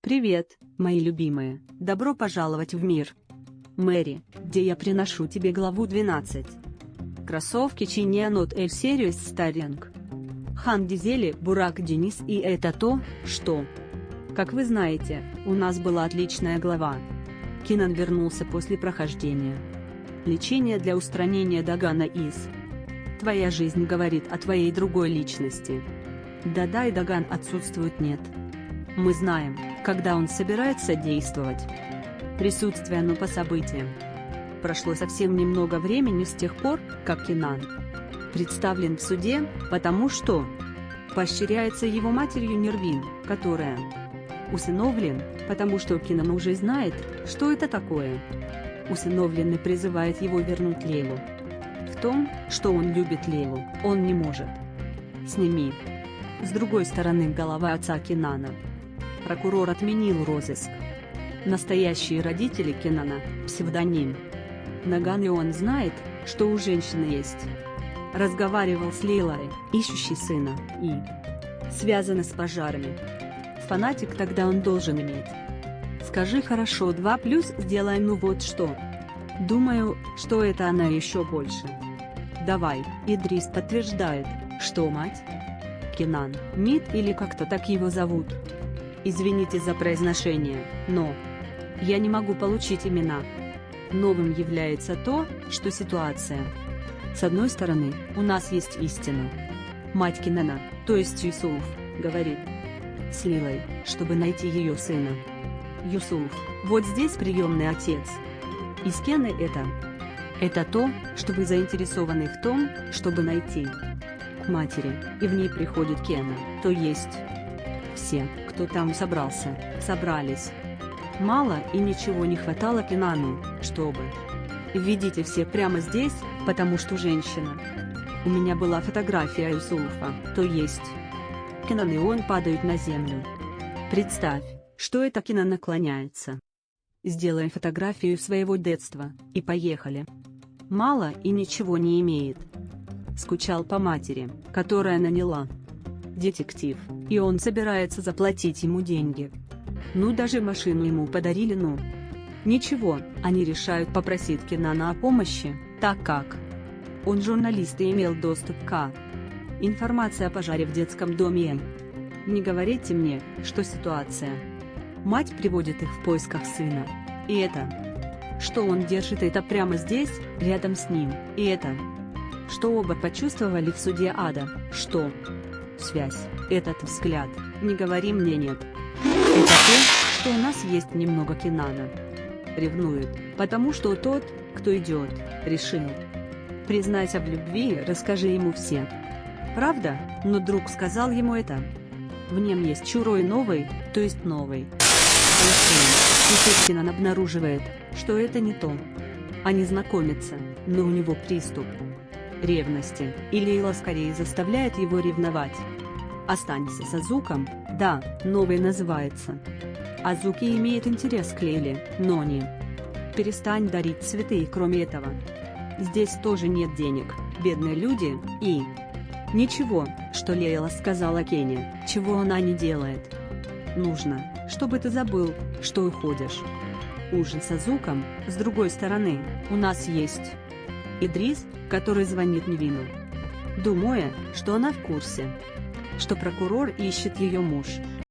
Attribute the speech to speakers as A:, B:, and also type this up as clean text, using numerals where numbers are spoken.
A: Привет, мои любимые, добро пожаловать в мир Мэри, где я приношу тебе главу 12. Кроссовки Чинья Not L Series Starring. Хан Дизели, Бурак Денис, и это то, что... Как вы знаете, у нас была отличная глава. Кинан вернулся после прохождения. Лечение для устранения Дагана из... Твоя жизнь говорит о твоей другой личности. Да-да, и Даган отсутствует, нет. Мы знаем, когда он собирается действовать. Присутствие, но по событиям. Прошло совсем немного времени с тех пор, как Кинан представлен в суде, потому что поощряется его матерью Нервин, которая усыновлен, потому что Кинан уже знает, что это такое. Усыновленный призывает его вернуть Лейлу. В том, что он любит Лейлу, он не может. Сними. С другой стороны, голова отца Кинана. Прокурор отменил розыск. Настоящие родители Кинана – псевдоним. Наган, и он знает, что у женщины есть. Разговаривал с Лейлой, ищущей сына, и связано с пожарами. Фанатик тогда он должен иметь. Скажи хорошо 2+, сделаем ну вот что. Думаю, что это она еще больше. Давай, Идрис подтверждает, что мать Кинан, Мид или как-то так его зовут. Извините за произношение, но я не могу получить имена. Новым является то, что ситуация. С одной стороны, у нас есть истина. Мать Кинана, то есть Юсуф, говорит с Лилой, чтобы найти ее сына. Юсуф, вот здесь приемный отец. Из Кены это то, что вы заинтересованы в том, чтобы найти к матери, и в ней приходит Кена, то есть все, кто там собрались. Мало и ничего не хватало Кинану, чтобы... Видите все прямо здесь, потому что женщина. У меня была фотография Юсуфа, то есть Кинан, и он падают на землю. Представь, что это Кинан наклоняется. Сделаем фотографию своего детства, и поехали. Мало и ничего не имеет. Скучал по матери, которая наняла детектив, и он собирается заплатить ему деньги. Ну даже машину ему подарили, ну. Ничего, они решают попросить Кинана о помощи, так как он журналист и имел доступ к информации о пожаре в детском доме. Не говорите мне, что ситуация. Мать приводит их в поисках сына. И это, что он держит это прямо здесь, рядом с ним. И это, что оба почувствовали в суде ада, что связь, этот взгляд, не говори мне нет. Это то, что у нас есть немного Кинана. Ревнует, потому что тот, кто идет, решил. Признайся в любви, расскажи ему все. Правда, но друг сказал ему это. В нем есть чужой новый, то есть новый. И тут Кинан обнаруживает, что это не то. Они знакомятся, но у него приступ ревности, и Лейла скорее заставляет его ревновать. Останься с Азуком, да, новый называется. Азуки имеет интерес к Лейле, но не. Перестань дарить цветы, кроме этого. Здесь тоже нет денег, бедные люди, и... Ничего, что Лейла сказала Кене, чего она не делает. Нужно, чтобы ты забыл, что уходишь. Ужин с Азуком, с другой стороны, у нас есть Идрис, который звонит Невину, думая, что она в курсе, что прокурор ищет ее муж.